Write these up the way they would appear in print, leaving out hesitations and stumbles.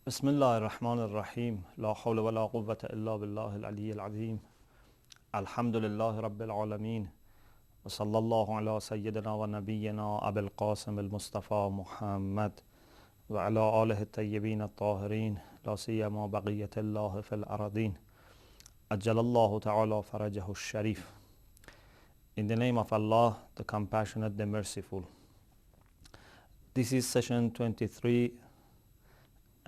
بسم الله الرحمن الرحيم لا حول ولا قوة إلا بالله العلي العظيم الحمد لله رب العالمين وصلى الله على سيدنا ونبينا أبي القاسم المصطفى محمد وعلى آله الطيبين الطاهرين لا سيما بقية الله في الأراضين أجل الله تعالى فرجه الشريف. In the name of Allah, the Compassionate, the Merciful. This is session 23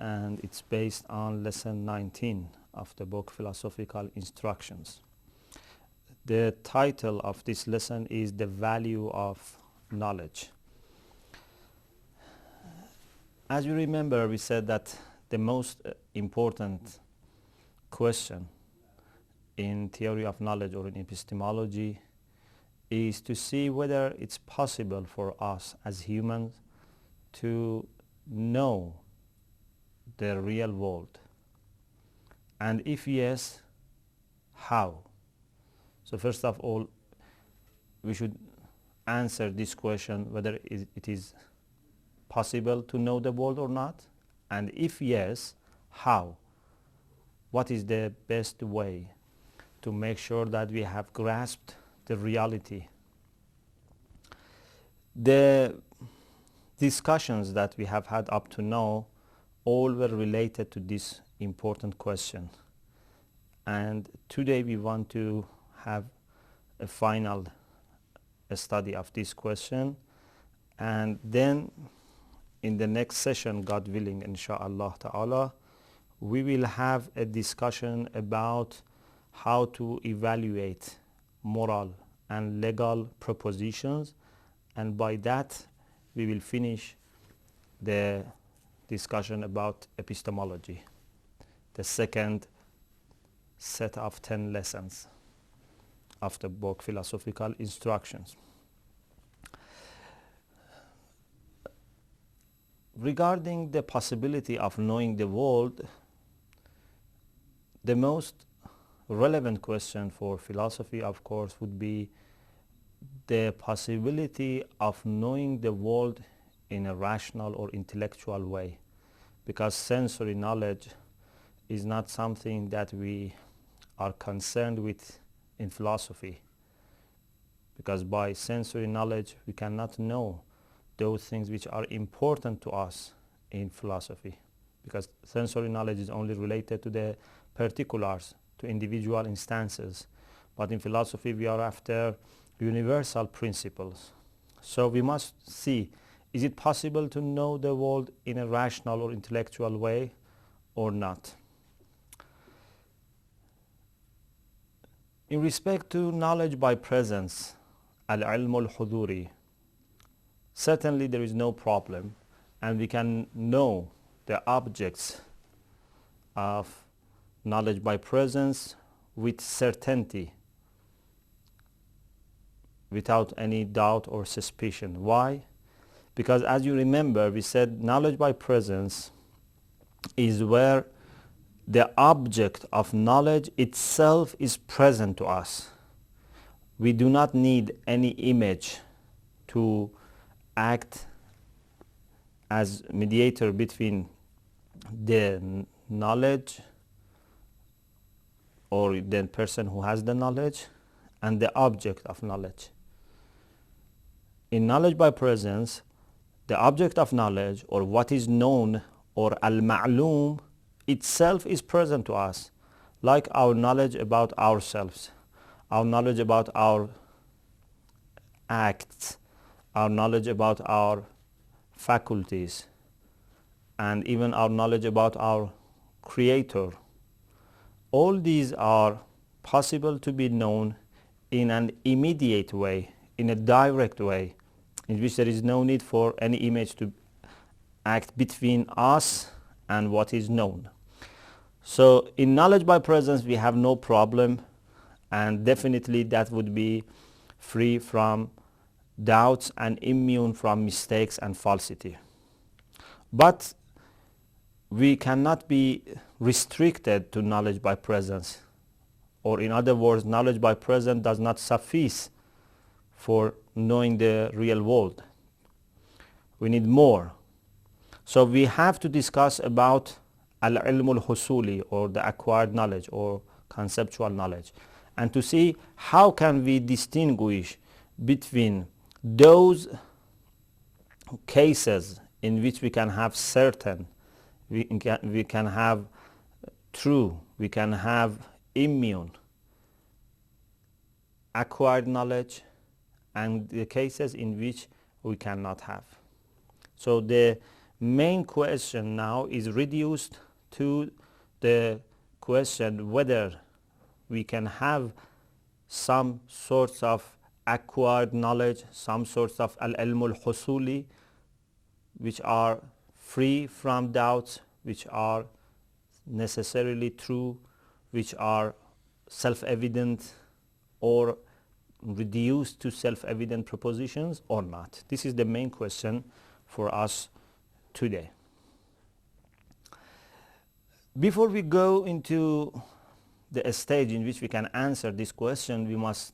and it's based on lesson 19 of the book Philosophical Instructions. The title of this lesson is The Value of Knowledge. As you remember, we said that the most important question in theory of knowledge or in epistemology is to see whether it's possible for us as humans to know the real world, and if yes, how? So first of all, we should answer this question whether it is possible to know the world or not, and if yes, how? What is the best way to make sure that we have grasped the reality? The discussions that we have had up to now all were related to this important question, and today we want to have a final study of this question, and then in the next session, God willing, inshallah ta'ala, we will have a discussion about how to evaluate moral and legal propositions, and by that we will finish the discussion about epistemology, the second set of 10 lessons of the book Philosophical Instructions. Regarding the possibility of knowing the world, the most relevant question for philosophy, of course, would be the possibility of knowing the world in a rational or intellectual way, because sensory knowledge is not something that we are concerned with in philosophy, because by sensory knowledge we cannot know those things which are important to us in philosophy, because sensory knowledge is only related to the particulars, to individual instances, but in philosophy we are after universal principles. So we must see, is it possible to know the world in a rational or intellectual way or not? In respect to knowledge by presence, al-ilm al-huduri, certainly there is no problem, and we can know the objects of knowledge by presence with certainty, without any doubt or suspicion. Why? Because as you remember, we said knowledge by presence is where the object of knowledge itself is present to us. We do not need any image to act as mediator between the knowledge or the person who has the knowledge and the object of knowledge. In knowledge by presence, the object of knowledge, or what is known, or al-ma'lum, itself is present to us, like our knowledge about ourselves, our knowledge about our acts, our knowledge about our faculties, and even our knowledge about our Creator. All these are possible to be known in an immediate way, in a direct way, in which there is no need for any image to act between us and what is known. So in knowledge by presence we have no problem, and definitely that would be free from doubts and immune from mistakes and falsity. But we cannot be restricted to knowledge by presence, or in other words, knowledge by presence does not suffice for knowing the real world. We need more. So we have to discuss about al-ilm al-husuli, or the acquired knowledge or conceptual knowledge, and to see how can we distinguish between those cases in which we can have certain, we can have true, we can have immune acquired knowledge, and the cases in which we cannot have. So the main question now is reduced to the question whether we can have some sorts of acquired knowledge, some sorts of al-ilm al-husuli, which are free from doubts, which are necessarily true, which are self-evident or reduced to self-evident propositions or not. This is the main question for us today. Before we go into the stage in which we can answer this question, we must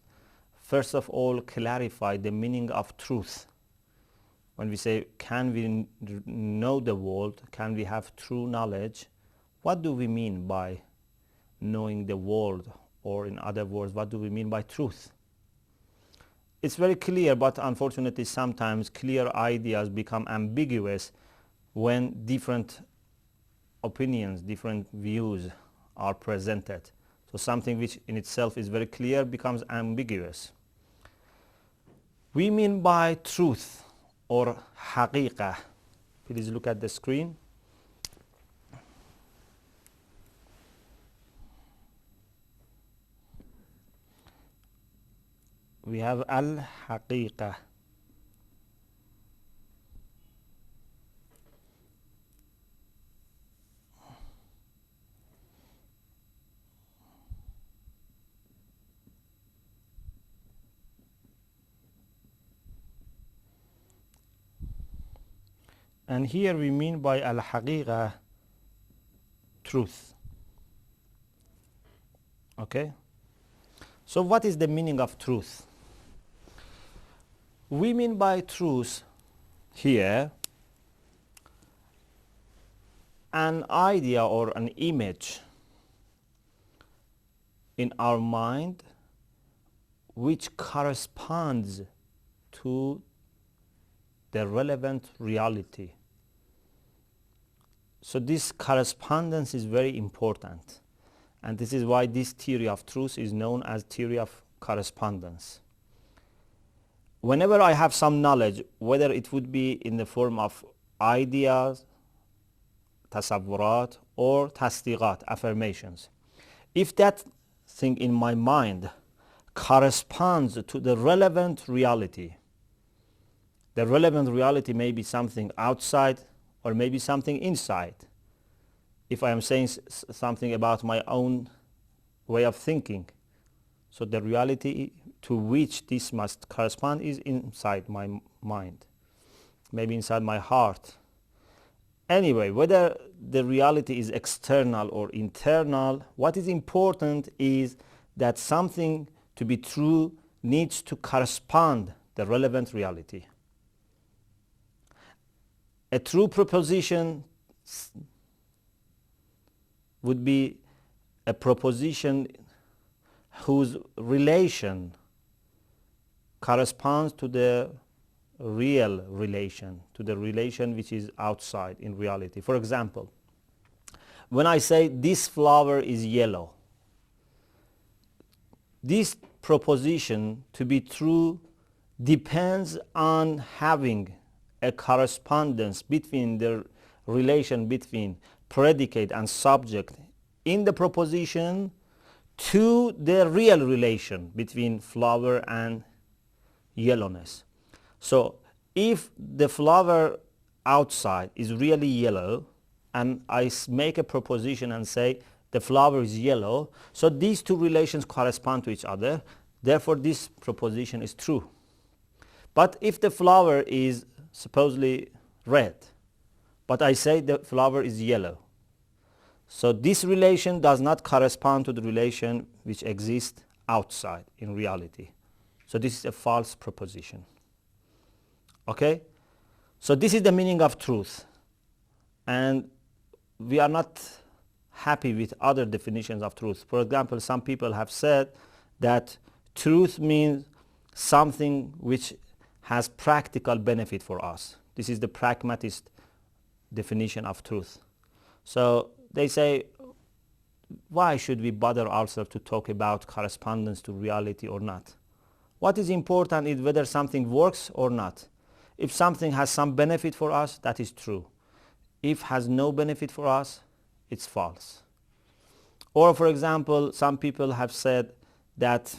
first of all clarify the meaning of truth. When we say, can we know the world, can we have true knowledge, what do we mean by knowing the world? Or in other words, what do we mean by truth? It's very clear, but unfortunately sometimes clear ideas become ambiguous when different opinions, different views are presented. So something which in itself is very clear becomes ambiguous. We mean by truth or haqiqah. Please look at the screen. We have al-haqiqah. And here we mean by al-haqiqah truth. Okay? So what is the meaning of truth? We mean by truth here an idea or an image in our mind which corresponds to the relevant reality. So this correspondence is very important, and this is why this theory of truth is known as theory of correspondence. Whenever I have some knowledge, whether it would be in the form of ideas, tasawwurat, or tasdiqat, affirmations, if that thing in my mind corresponds to the relevant reality, the relevant reality may be something outside or maybe something inside. If I am saying something about my own way of thinking, so the reality to which this must correspond is inside my mind, maybe inside my heart. Anyway, whether the reality is external or internal, what is important is that something to be true needs to correspond the relevant reality. A true proposition would be a proposition whose relation corresponds to the real relation, to the relation which is outside in reality. For example, when I say this flower is yellow, this proposition to be true depends on having a correspondence between the relation between predicate and subject in the proposition to the real relation between flower and yellowness. So if the flower outside is really yellow and I make a proposition and say the flower is yellow, so these two relations correspond to each other, therefore this proposition is true. But if the flower is supposedly red, but I say the flower is yellow, so this relation does not correspond to the relation which exists outside in reality. So this is a false proposition. Okay? So this is the meaning of truth. And we are not happy with other definitions of truth. For example, some people have said that truth means something which has practical benefit for us. This is the pragmatist definition of truth. So they say, why should we bother ourselves to talk about correspondence to reality or not? What is important is whether something works or not. If something has some benefit for us, that is true. If has no benefit for us, it's false. Or for example, some people have said that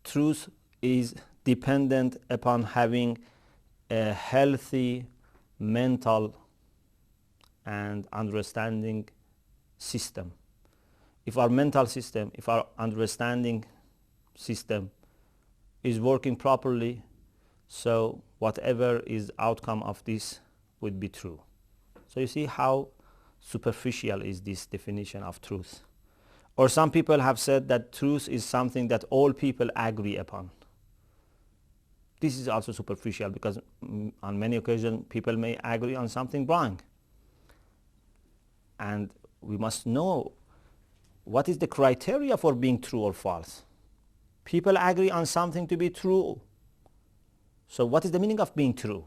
truth is dependent upon having a healthy mental and understanding system. If our mental system, if our understanding system is working properly, so whatever is outcome of this would be true. So you see how superficial is this definition of truth. Or some people have said that truth is something that all people agree upon. This is also superficial because on many occasions people may agree on something wrong. And we must know what is the criteria for being true or false. People agree on something to be true. So what is the meaning of being true?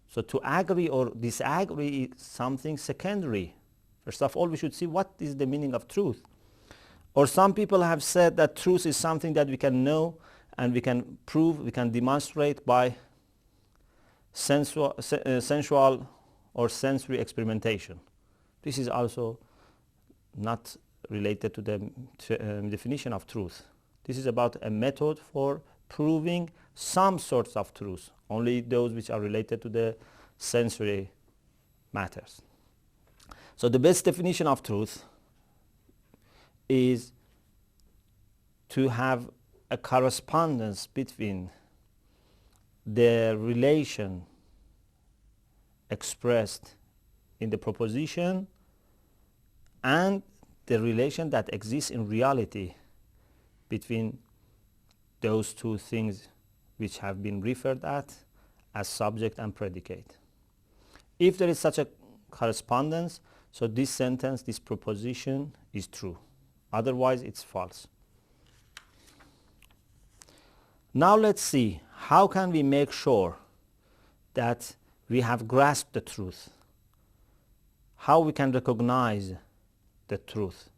So to agree or disagree is something secondary. First of all, we should see what is the meaning of truth. Or some people have said that truth is something that we can know and we can prove, we can demonstrate by sensual or sensory experimentation. This is also not related to the definition of truth. This is about a method for proving some sorts of truth, only those which are related to the sensory matters. So the best definition of truth is to have a correspondence between the relation expressed in the proposition and the relation that exists in reality between those two things which have been referred at as subject and predicate. If there is such a correspondence, so this sentence, this proposition is true. Otherwise, it's false. Now let's see, how can we make sure that we have grasped the truth? How we can recognize the truth?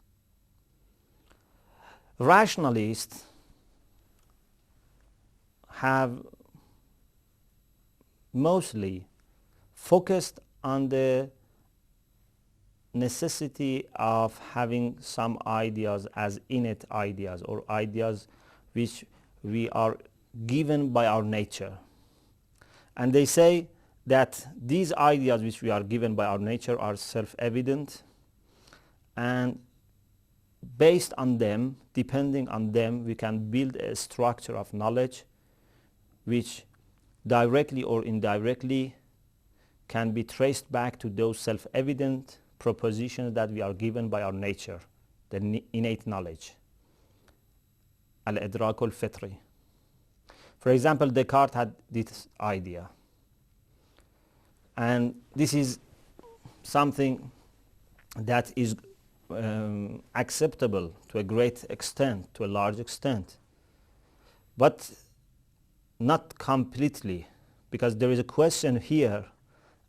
Rationalists have mostly focused on the necessity of having some ideas as innate ideas or ideas which we are given by our nature. And they say that these ideas which we are given by our nature are self-evident, and based on them, depending on them, we can build a structure of knowledge which directly or indirectly can be traced back to those self-evident propositions that we are given by our nature, the innate knowledge. Al-idrak al-fitri. For example, Descartes had this idea. And this is something that is acceptable to a great extent, to a large extent. But not completely, because there is a question here,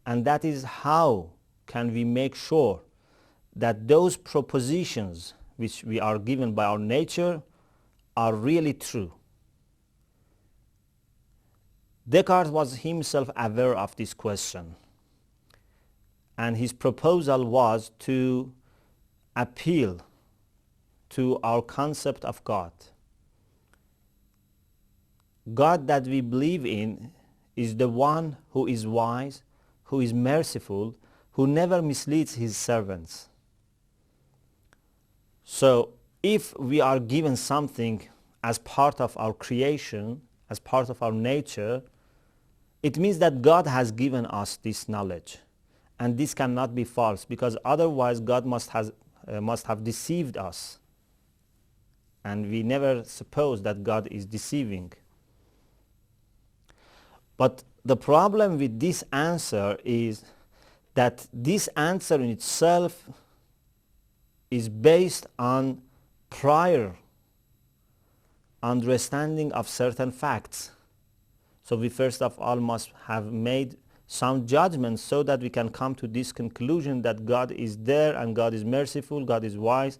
and that is how can we make sure that those propositions which we are given by our nature are really true. Descartes was himself aware of this question, and his proposal was to appeal to our concept of God. God that we believe in is the one who is wise, who is merciful, who never misleads his servants. So if we are given something as part of our creation, as part of our nature, it means that God has given us this knowledge. And this cannot be false, because otherwise God must have deceived us. And we never suppose that God is deceiving. But the problem with this answer is that this answer in itself is based on prior understanding of certain facts. So we first of all must have made some judgments so that we can come to this conclusion that God is there and God is merciful, God is wise,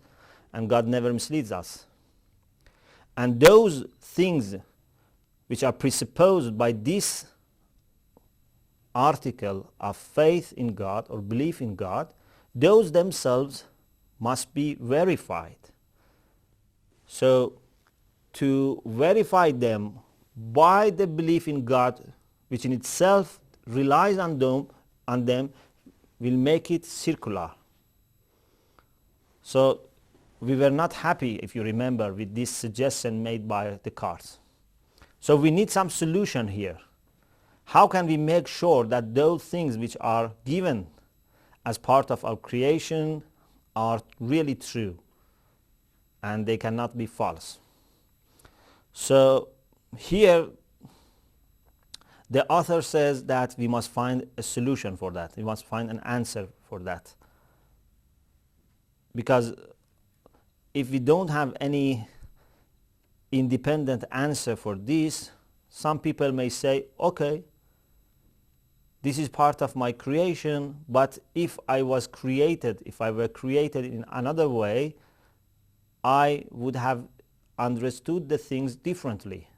and God never misleads us. And those things which are presupposed by this article of faith in God or belief in God, those themselves must be verified. So to verify them by the belief in God, which in itself relies on them, will make it circular. So we were not happy, if you remember, with this suggestion made by Descartes. So we need some solution here. How can we make sure that those things which are given as part of our creation are really true and they cannot be false? So here the author says that we must find a solution for that. We must find an answer for that. Because if we don't have any independent answer for this, some people may say, okay, this is part of my creation, but if I were created in another way, I would have understood the things differently.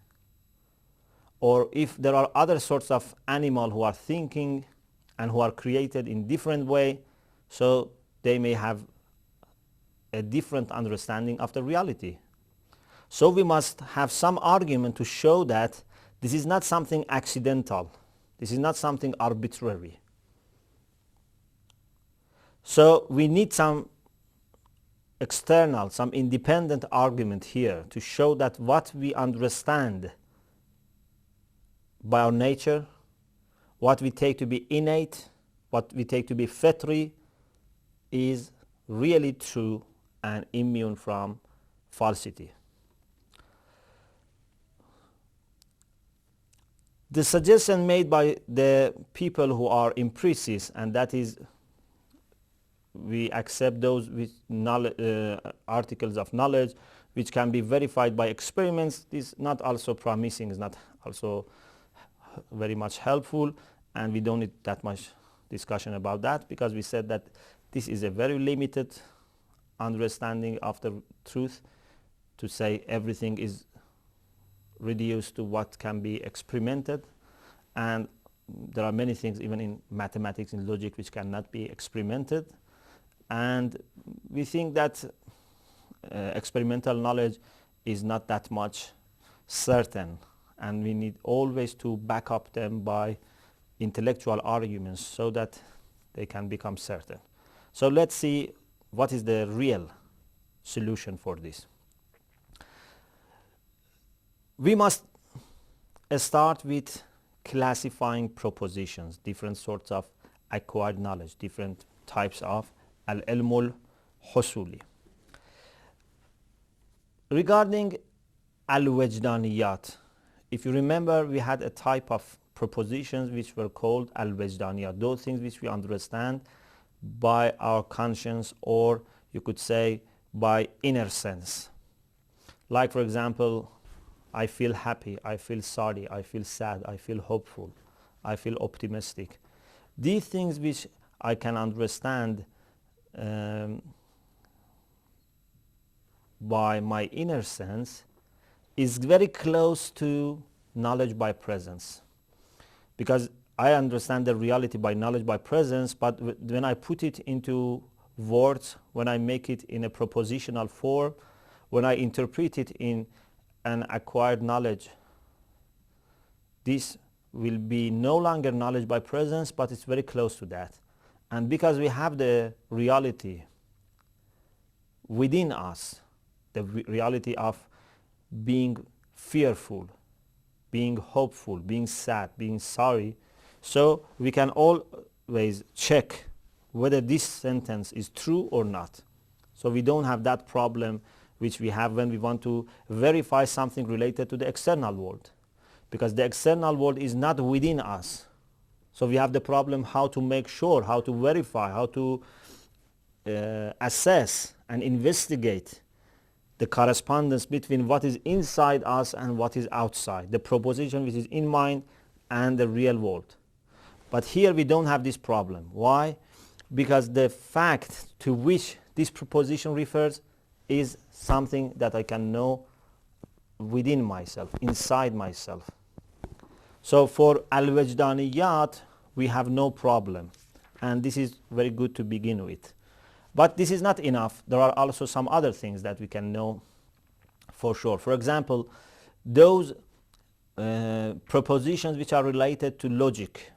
Or if there are other sorts of animals who are thinking and who are created in different way, so they may have a different understanding of the reality. So we must have some argument to show that this is not something accidental. This is not something arbitrary. So we need some external, some independent argument here to show that what we understand by our nature, what we take to be innate, what we take to be fitri, is really true and immune from falsity. The suggestion made by the people who are empiricists, and that is we accept those with articles of knowledge which can be verified by experiments, is not also promising, is not also very much helpful, and we don't need that much discussion about that, because we said that this is a very limited understanding of the truth, to say everything is reduced to what can be experimented, and there are many things even in mathematics and logic which cannot be experimented, and we think that experimental knowledge is not that much certain, and we need always to back up them by intellectual arguments so that they can become certain. So let's see what is the real solution for this. We must start with classifying propositions, different sorts of acquired knowledge, different types of al-ilmul husuli. Regarding al-wajdaniyat, if you remember, we had a type of propositions which were called al-wajdaniyat, those things which we understand by our conscience, or you could say by inner sense. Like, for example, I feel happy, I feel sorry, I feel sad, I feel hopeful, I feel optimistic. These things which I can understand by my inner sense is very close to knowledge by presence, because I understand the reality by knowledge by presence, but when I put it into words, when I make it in a propositional form, when I interpret it in an acquired knowledge, this will be no longer knowledge by presence, but it's very close to that. And because we have the reality within us, the reality of being fearful, being hopeful, being sad, being sorry, so we can always check whether this sentence is true or not. So we don't have that problem which we have when we want to verify something related to the external world, because the external world is not within us. So we have the problem how to make sure, how to verify, how to assess and investigate the correspondence between what is inside us and what is outside, the proposition which is in mind and the real world. But here we don't have this problem. Why? Because the fact to which this proposition refers is something that I can know within myself, inside myself. So for al-wajdaniyat, we have no problem. And this is very good to begin with. But this is not enough. There are also some other things that we can know for sure. For example, those propositions which are related to logic,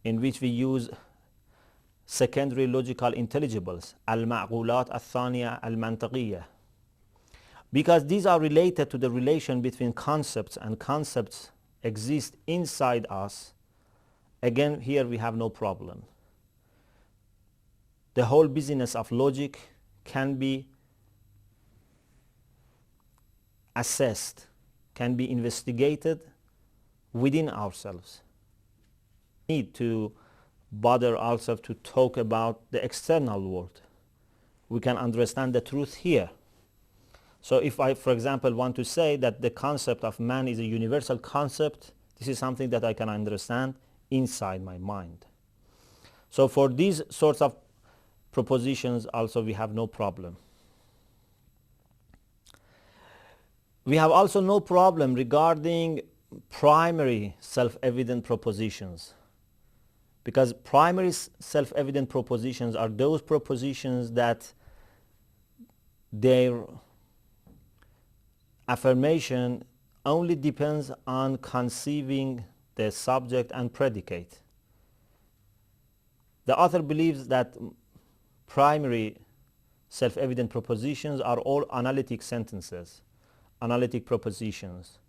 in which we use secondary logical intelligibles, al-ma'qulat al-thaniya al-mantaqiyya. Because these are related to the relation between concepts, and concepts exist inside us, again, here we have no problem. The whole business of logic can be assessed, can be investigated within ourselves. We need to bother ourselves to talk about the external world. We can understand the truth here. So if I, for example, want to say that the concept of man is a universal concept, this is something that I can understand inside my mind. So for these sorts of propositions also we have no problem. We have also no problem regarding primary self-evident propositions, because primary self-evident propositions are those propositions that their affirmation only depends on conceiving the subject and predicate. The author believes that primary self-evident propositions are all analytic sentences, analytic propositions.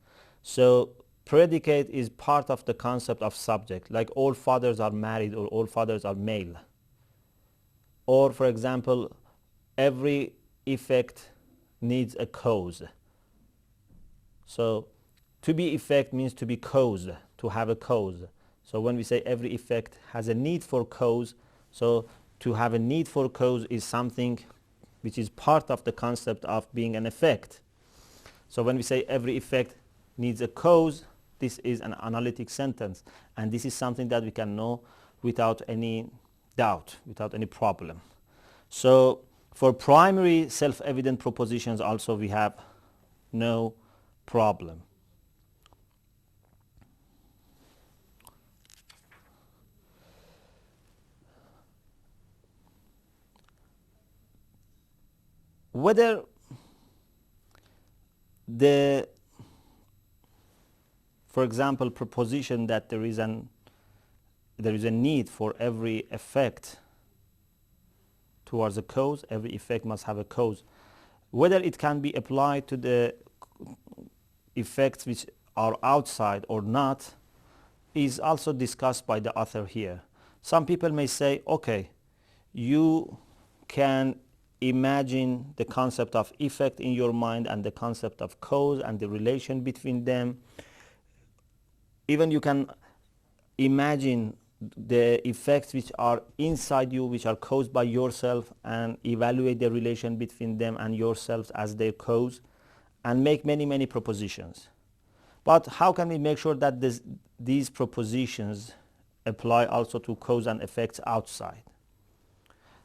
So predicate is part of the concept of subject, like all fathers are married or all fathers are male. Or for example, every effect needs a cause. So to be effect means to be caused, to have a cause. So when we say every effect has a need for cause, so to have a need for cause is something which is part of the concept of being an effect. So when we say every effect needs a cause, this is an analytic sentence, and this is something that we can know without any doubt, without any problem. So for primary self-evident propositions also we have no problem. Whether the, for example, proposition that there is a need for every effect towards a cause, every effect must have a cause, whether it can be applied to the effects which are outside or not is also discussed by the author here. Some people may say, okay, you can imagine the concept of effect in your mind and the concept of cause and the relation between them. Even you can imagine the effects which are inside you, which are caused by yourself, and evaluate the relation between them and yourselves as their cause, and make many, many propositions. But how can we make sure that these propositions apply also to cause and effects outside?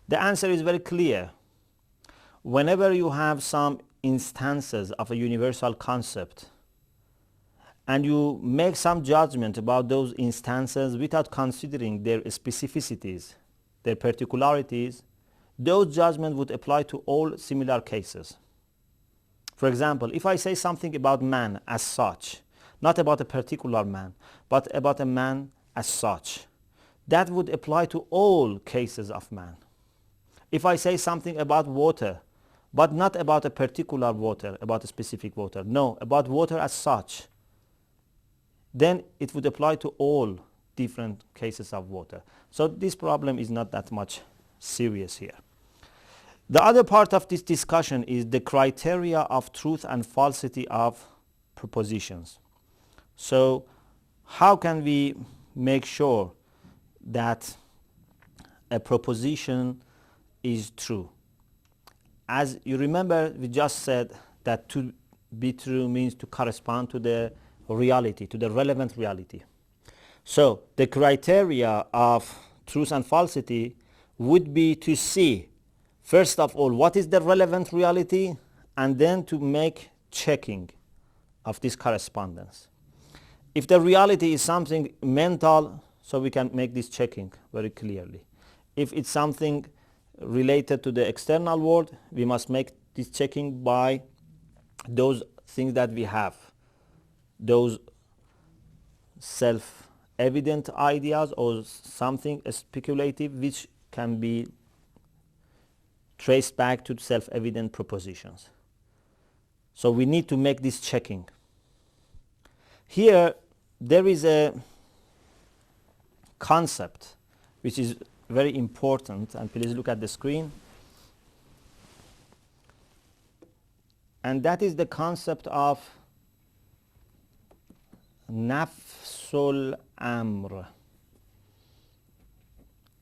The answer is very clear. Whenever you have some instances of a universal concept and you make some judgment about those instances without considering their specificities, their particularities, those judgments would apply to all similar cases. For example, if I say something about man as such, not about a particular man, but about a man as such, that would apply to all cases of man. If I say something about water, but not about a particular water, about a specific water, no, about water as such, then it would apply to all different cases of water. So this problem is not that much serious here. The other part of this discussion is the criteria of truth and falsity of propositions. So how can we make sure that a proposition is true? As you remember, we just said that to be true means to correspond to the reality, to the relevant reality. So the criteria of truth and falsity would be to see, first of all, what is the relevant reality, and then to make checking of this correspondence. If the reality is something mental, so we can make this checking very clearly. If it's something related to the external world, we must make this checking by those things that we have, those self-evident ideas or something speculative which can be traced back to self-evident propositions. So we need to make this checking. Here there is a concept which is very important, and please look at the screen. And that is the concept of nafsul amr.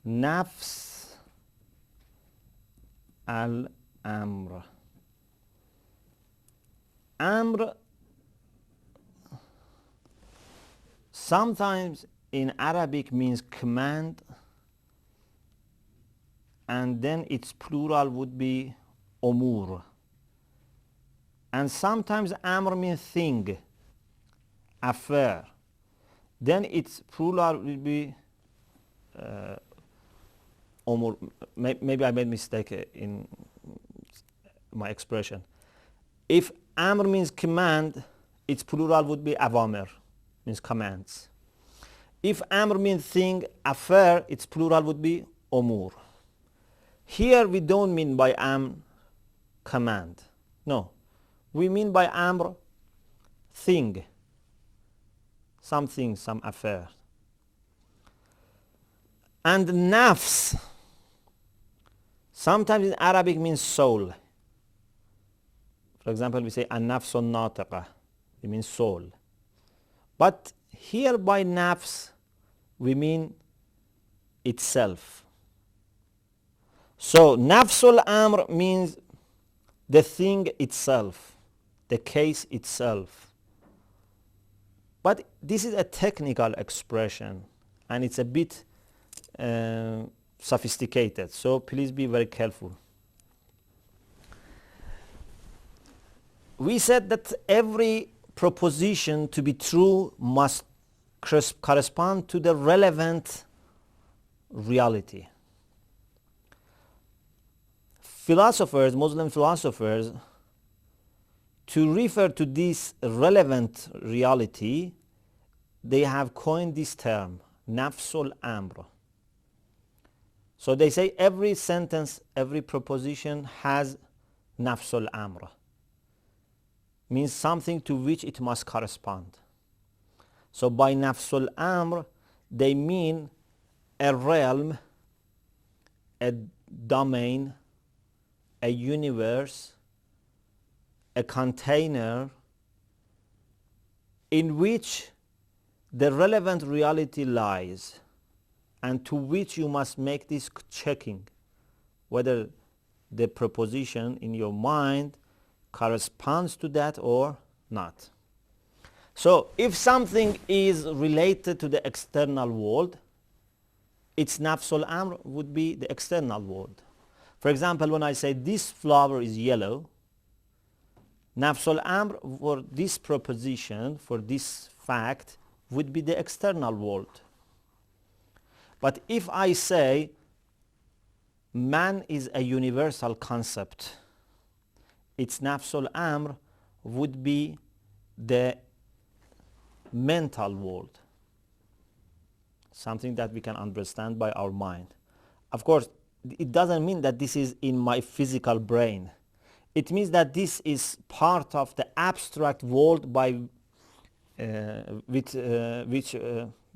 Nafs al-amr. Amr sometimes in Arabic means command, and then its plural would be umur. And sometimes amr means thing, affair. Then its plural will be umur. Maybe I made mistake in my expression. If amr means command, its plural would be awamir, means commands. If amr means thing, affair, its plural would be umur. Here we don't mean by amr command. No. We mean by amr thing, something, some affair. And nafs sometimes in Arabic means soul. For example, we say an-nafsun natiqa, it means soul. But here by nafs we mean itself. So nafsul amr means the thing itself, the case itself. But this is a technical expression and it's a bit sophisticated, so please be very careful. We said that every proposition to be true must correspond to the relevant reality. Philosophers, Muslim philosophers, to refer to this relevant reality, they have coined this term, nafsul amr. So they say every sentence, every proposition has nafsul amr, means something to which it must correspond. So by nafsul amr, they mean a realm, a domain, a universe, a container in which the relevant reality lies, and to which you must make this checking whether the proposition in your mind corresponds to that or not. So if something is related to the external world, its nafsul amr would be the external world. For example, when I say this flower is yellow, nafsul amr for this proposition, for this fact, would be the external world. But if I say man is a universal concept, its nafsul amr would be the mental world, something that we can understand by our mind. Of course, it doesn't mean that this is in my physical brain. It means that this is part of the abstract world by which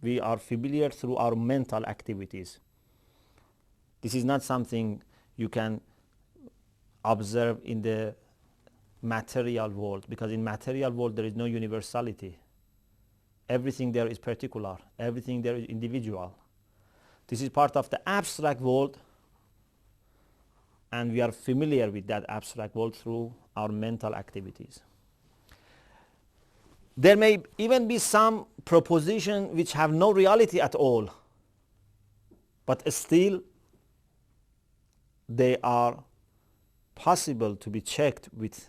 we are familiar through our mental activities. This is not something you can observe in the material world, because in material world there is no universality. Everything there is particular. Everything there is individual. This is part of the abstract world, and we are familiar with that abstract world through our mental activities. There may even be some propositions which have no reality at all, but still they are possible to be checked with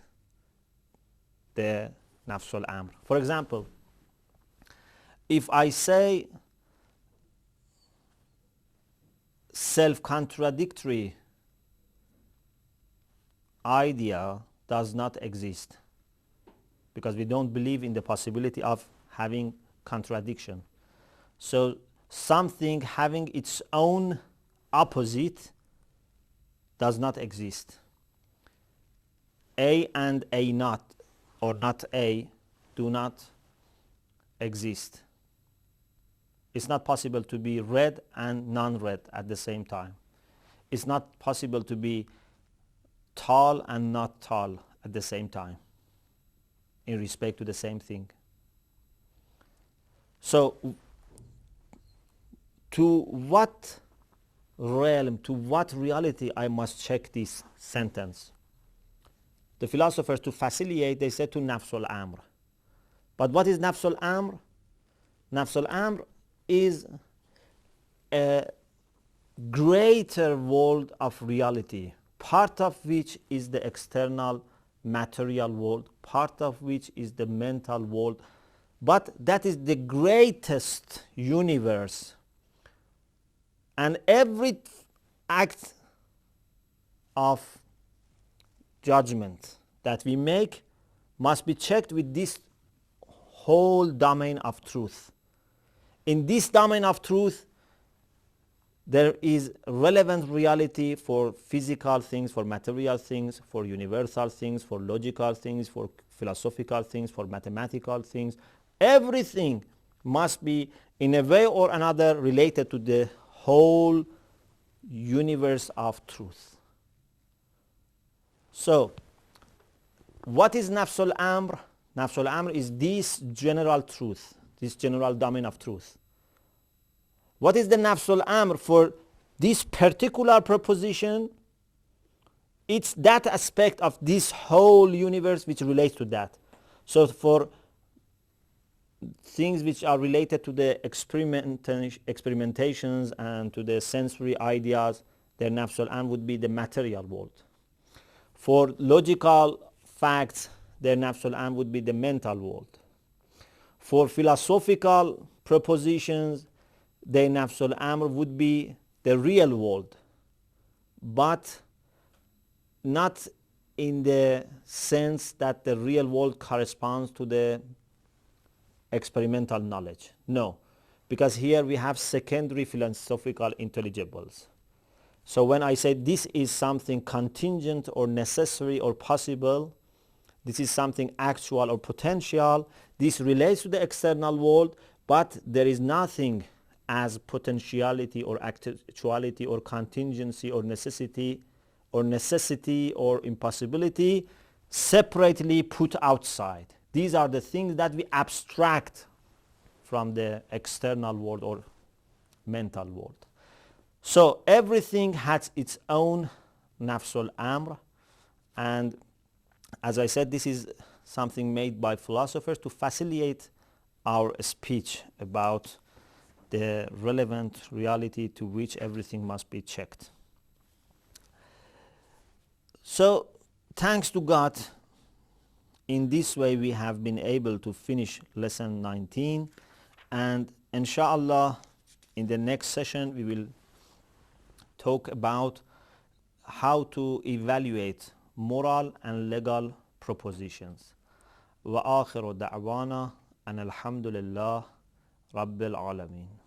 the nafs al-amr. For example, if I say self-contradictory idea does not exist, because we don't believe in the possibility of having contradiction. So something having its own opposite does not exist. A and A not, or not A, do not exist. It's not possible to be red and non-red at the same time. It's not possible to be tall and not tall at the same time in respect to the same thing. So to what realm, to what reality I must check this sentence? The philosophers, to facilitate, they said to nafs al-amr. But what is nafs al-amr? Nafs al-amr is a greater world of reality, part of which is the external material world, part of which is the mental world, but that is the greatest universe, and every act of judgment that we make must be checked with this whole domain of truth. In this domain of truth, there is relevant reality for physical things, for material things, for universal things, for logical things, for philosophical things, for mathematical things. Everything must be in a way or another related to the whole universe of truth. So, what is nafs al-amr? Nafs al-amr is this general truth, this general domain of truth. What is the nafs al-amr for this particular proposition? It's that aspect of this whole universe which relates to that. So for things which are related to the experimentations and to the sensory ideas, their nafs al-amr would be the material world. For logical facts, their nafs al-amr would be the mental world. For philosophical propositions, their nafs al-amr would be the real world, but not in the sense that the real world corresponds to the experimental knowledge. No, because here we have secondary philosophical intelligibles. So when I say this is something contingent or necessary or possible, this is something actual or potential, this relates to the external world, but there is nothing as potentiality or actuality or contingency or necessity or impossibility separately put outside. These are the things that we abstract from the external world or mental world. So everything has its own nafs al-amr, and as I said, this is something made by philosophers to facilitate our speech about the relevant reality to which everything must be checked. So thanks to God, in this way we have been able to finish lesson 19, and inshallah in the next session we will talk about how to evaluate moral and legal propositions. وآخر دعوانا أن الحمد لله رب العالمين.